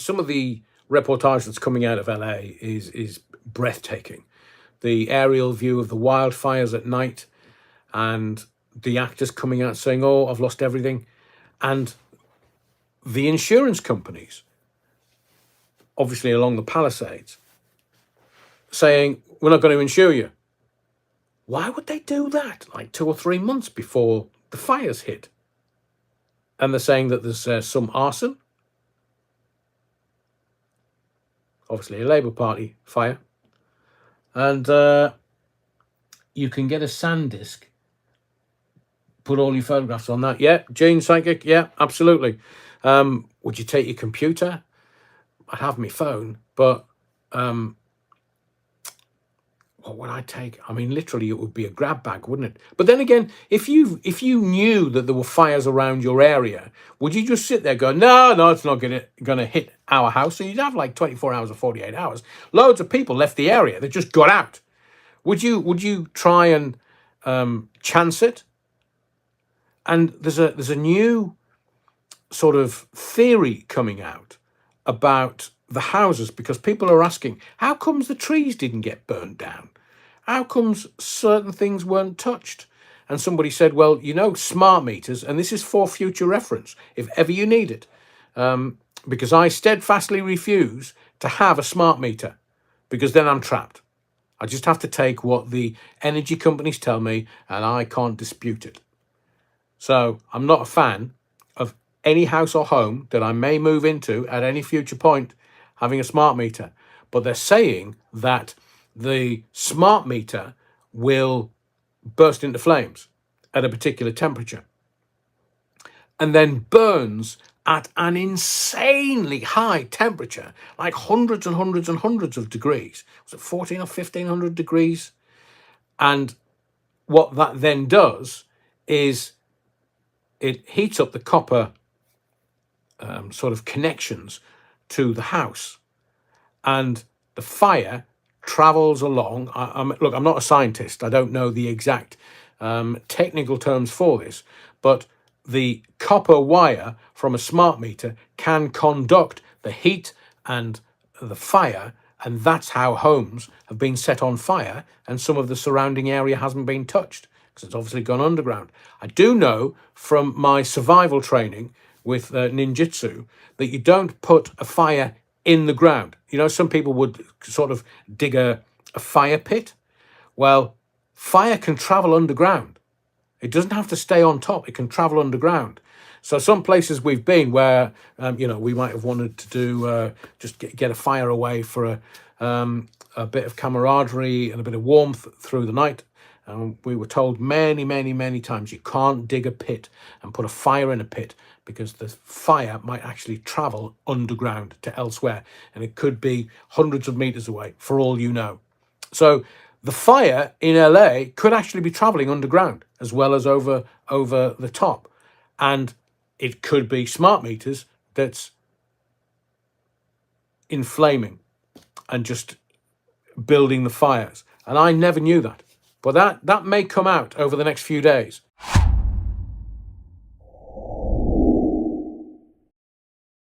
some of the reportage that's coming out of LA is breathtaking. The aerial view of the wildfires at night, and the actors coming out saying, "Oh, I've lost everything," and the insurance companies, obviously along the Palisades, saying, "We're not going to insure you." Why would they do that? Like 2 or 3 months before the fires hit, and they're saying that there's some arson. Obviously, a Labour Party fire, and you can get a SanDisk. Put all your photographs on that. Yeah, Gene Psychic. Yeah, absolutely. Would you take your computer? I'd have my phone, but what would I take? I mean, literally, it would be a grab bag, wouldn't it? But then again, if you knew that there were fires around your area, would you just sit there going, no, it's not gonna hit our house? So you'd have like 24 hours or 48 hours. Loads of people left the area. They just got out. Would you try and chance it? And there's a new sort of theory coming out about the houses, because people are asking, how comes the trees didn't get burned down? How comes certain things weren't touched? And somebody said, well, smart meters, and this is for future reference, if ever you need it, because I steadfastly refuse to have a smart meter, because then I'm trapped. I just have to take what the energy companies tell me, and I can't dispute it. So I'm not a fan of any house or home that I may move into at any future point having a smart meter. But they're saying that the smart meter will burst into flames at a particular temperature and then burns at an insanely high temperature, like hundreds and hundreds and hundreds of degrees. Was it 14 or 1500 degrees? And what that then does is it heats up the copper sort of connections to the house, and the fire travels along. Look, I'm not a scientist. I don't know the exact technical terms for this, but the copper wire from a smart meter can conduct the heat and the fire, and that's how homes have been set on fire, and some of the surrounding area hasn't been touched because it's obviously gone underground. I do know from my survival training with ninjutsu that you don't put a fire in the ground. Some people would sort of dig a fire pit. Well, fire can travel underground. It doesn't have to stay on top. It can travel underground. So some places we've been where, we might have wanted to do just get a fire away for a bit of camaraderie and a bit of warmth through the night. And we were told many, many, many times you can't dig a pit and put a fire in a pit, because the fire might actually travel underground to elsewhere, and it could be hundreds of meters away for all you know. So the fire in LA could actually be traveling underground as well as over the top, and it could be smart meters that's inflaming and just building the fires. And I never knew that, but that may come out over the next few days.